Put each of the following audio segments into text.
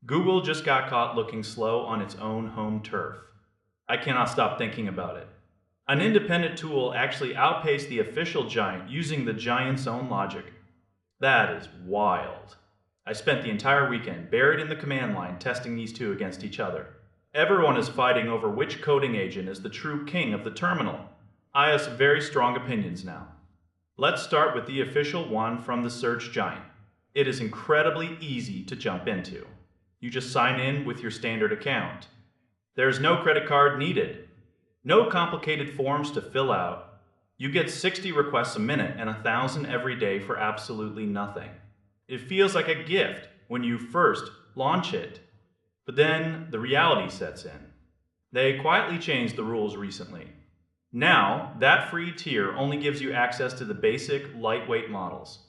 Google just got caught looking slow on its own home turf. I cannot stop thinking about it. An independent tool actually outpaced the official giant using the giant's own logic. That is wild. I spent the entire weekend buried in the command line testing these two against each other. Everyone is fighting over which coding agent is the true king of the terminal. I have some very strong opinions now. Let's start with the official one from the search giant. It is incredibly easy to jump into. You just sign in with your standard account. There's no credit card needed. No complicated forms to fill out. You get 60 requests a minute and 1,000 every day for absolutely nothing. It feels like a gift when you first launch it. But then the reality sets in. They quietly changed the rules recently. Now, that free tier only gives you access to the basic, lightweight models.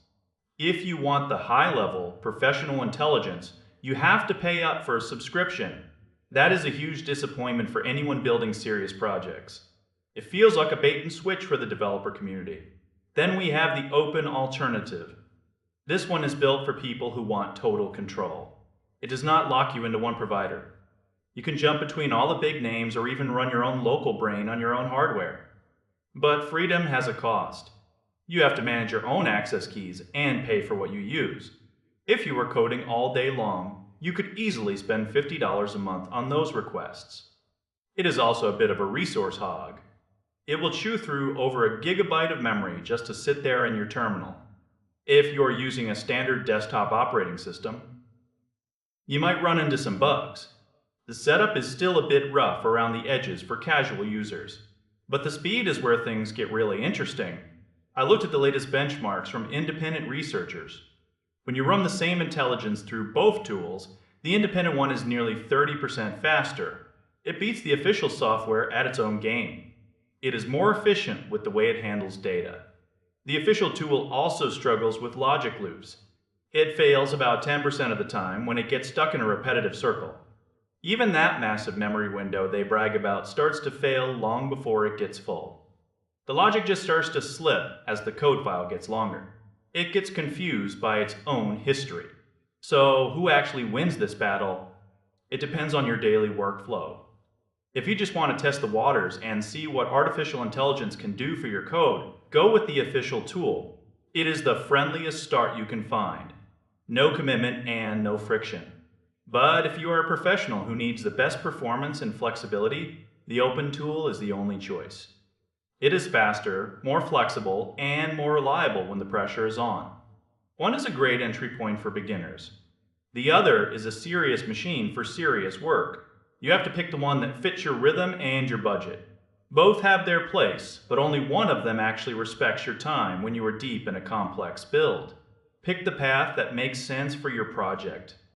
If you want the high-level, professional intelligence, you have to pay up for a subscription. That is a huge disappointment for anyone building serious projects. It feels like a bait and switch for the developer community. Then we have the open alternative. This one is built for people who want total control. It does not lock you into one provider. You can jump between all the big names or even run your own local brain on your own hardware. But freedom has a cost. You have to manage your own access keys and pay for what you use. If you were coding all day long, you could easily spend $50 a month on those requests. It is also a bit of a resource hog. It will chew through over a gigabyte of memory just to sit there in your terminal. If you're using a standard desktop operating system, you might run into some bugs. The setup is still a bit rough around the edges for casual users, but the speed is where things get really interesting. I looked at the latest benchmarks from independent researchers. When you run the same intelligence through both tools, the independent one is nearly 30% faster. It beats the official software at its own game. It is more efficient with the way it handles data. The official tool also struggles with logic loops. It fails about 10% of the time when it gets stuck in a repetitive circle. Even that massive memory window they brag about starts to fail long before it gets full. The logic just starts to slip as the code file gets longer. It gets confused by its own history. So who actually wins this battle? It depends on your daily workflow. If you just want to test the waters and see what artificial intelligence can do for your code, go with the official tool. It is the friendliest start you can find. No commitment and no friction. But if you are a professional who needs the best performance and flexibility, the open tool is the only choice. It is faster, more flexible, and more reliable when the pressure is on. One is a great entry point for beginners. The other is a serious machine for serious work. You have to pick the one that fits your rhythm and your budget. Both have their place, but only one of them actually respects your time when you are deep in a complex build. Pick the path that makes sense for your project.